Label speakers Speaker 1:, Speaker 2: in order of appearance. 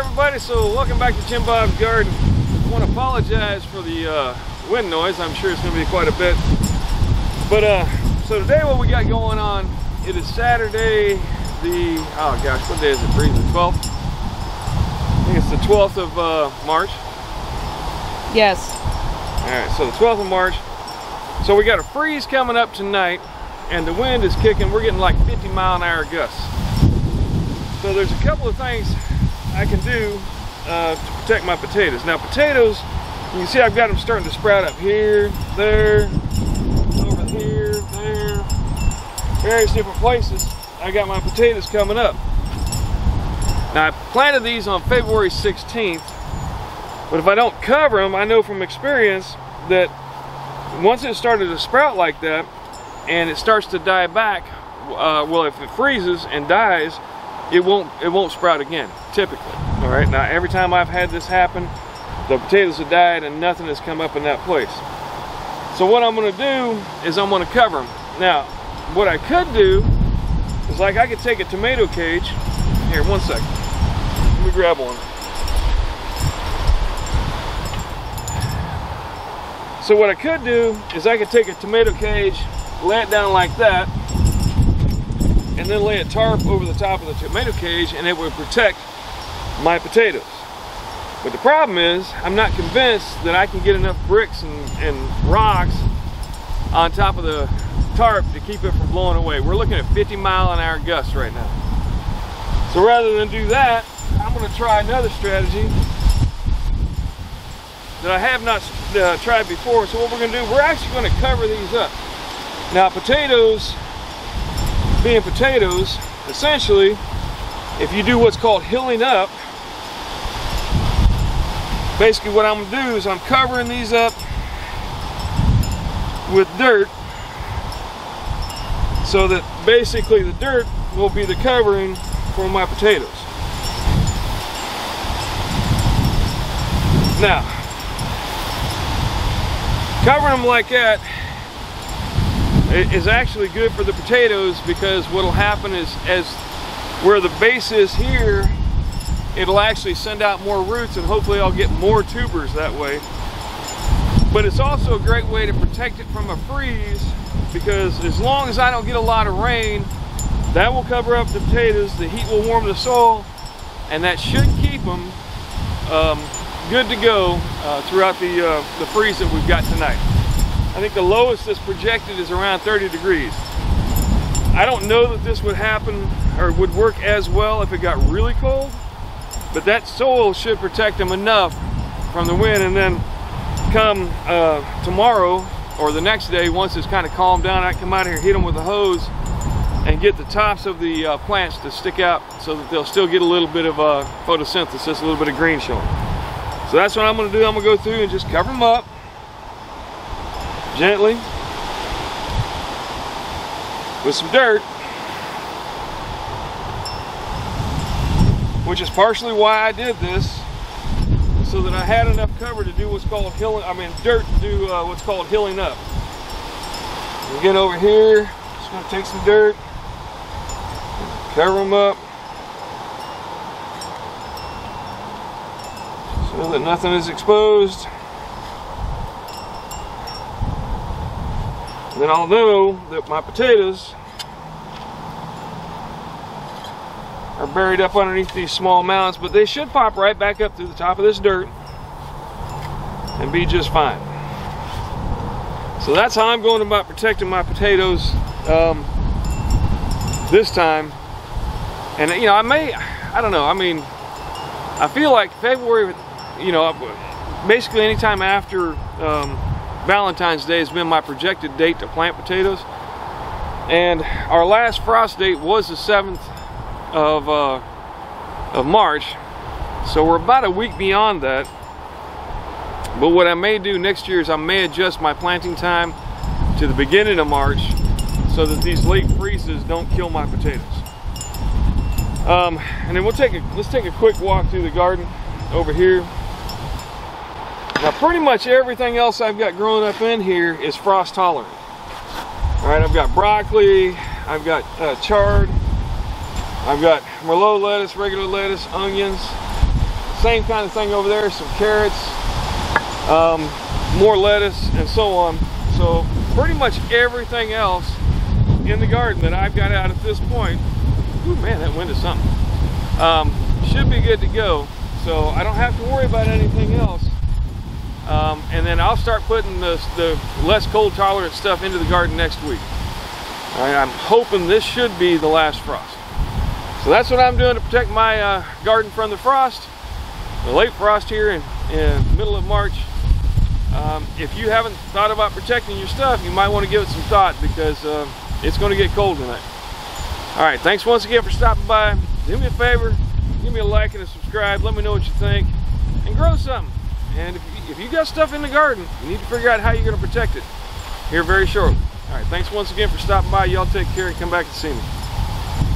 Speaker 1: everybody, so welcome back to Jim Bob's Garden. I want to apologize for the wind noise. I'm sure it's going to be quite a bit. But so today what we got going on, it is Saturday the, oh gosh, what day is it? The 12th? I think it's the 12th of March.
Speaker 2: Yes.
Speaker 1: Alright, so the 12th of March. So we got a freeze coming up tonight and the wind is kicking. We're getting like 50-mile-an-hour gusts. So there's a couple of things I can do to protect my potatoes. Now potatoes, you can see I've got them starting to sprout up here, there, over here, there, various different places. I got my potatoes coming up. Now I planted these on February 16th, but if I don't cover them, I know from experience that once it started to sprout like that and it starts to die back, well, if it freezes and dies, it won't sprout again, typically. All right, now every time I've had this happen, the potatoes have died and nothing has come up in that place. So what I'm going to do is I'm going to cover them. Now, what I could do is, like, I could take a tomato cage. Here, one second. Let me grab one. So what I could do is I could take a tomato cage, lay it down like that, and then lay a tarp over the top of the tomato cage, and it would protect my potatoes. But the problem is, I'm not convinced that I can get enough bricks and rocks on top of the tarp to keep it from blowing away. We're looking at 50-mile-an-hour gusts right now. So rather than do that, I'm going to try another strategy that I have not tried before. So what we're going to do, we're actually going to cover these up. Now potatoes, being potatoes, essentially, if you do what's called hilling up, basically what I'm going to do is I'm covering these up with dirt, so that basically the dirt will be the covering for my potatoes. Now, covering them like that is actually good for the potatoes, because what'll happen is, as where the base is here, it'll actually send out more roots and hopefully I'll get more tubers that way. But it's also a great way to protect it from a freeze, because as long as I don't get a lot of rain, that will cover up the potatoes, the heat will warm the soil, and that should keep them good to go throughout the freeze that we've got tonight. I think the lowest that's projected is around 30 degrees. I don't know that this would happen or would work as well if it got really cold, but that soil should protect them enough from the wind, and then come tomorrow or the next day, once it's kind of calmed down, I can come out here, hit them with a hose, and get the tops of the plants to stick out so that they'll still get a little bit of photosynthesis, a little bit of green showing. So that's what I'm going to do. I'm going to go through and just cover them up gently with some dirt, which is partially why I did this, so that I had enough cover to do what's called dirt to do what's called hilling up. Again, over here, just going to take some dirt, cover them up, so that nothing is exposed. And then I'll know that my potatoes are buried up underneath these small mounds, but they should pop right back up through the top of this dirt and be just fine. So that's how I'm going about protecting my potatoes this time. And you know, I don't know, I mean, I feel like February, you know, basically anytime after Valentine's Day has been my projected date to plant potatoes. And our last frost date was the 7th of March, so we're about a week beyond that. But what I may do next year is I may adjust my planting time to the beginning of March, so that these late freezes don't kill my potatoes. And then let's take a quick walk through the garden over here. Now pretty much everything else I've got growing up in here is frost tolerant. All right, I've got broccoli, I've got chard, I've got Merlot lettuce, regular lettuce, onions, same kind of thing over there, some carrots, more lettuce, and so on. So pretty much everything else in the garden that I've got out at this point, ooh man, that wind is something, should be good to go. So I don't have to worry about anything else. And then I'll start putting the less cold tolerant stuff into the garden next week. All right, I'm hoping this should be the last frost. So that's what I'm doing to protect my garden from the frost, the late frost here in the middle of March. If you haven't thought about protecting your stuff, you might want to give it some thought, because it's going to get cold tonight. All right, thanks once again for stopping by. Do me a favor, give me a like and a subscribe. Let me know what you think, and grow something. And if you got stuff in the garden, you need to figure out how you're going to protect it here very shortly. All right, thanks once again for stopping by. Y'all take care and come back and see me.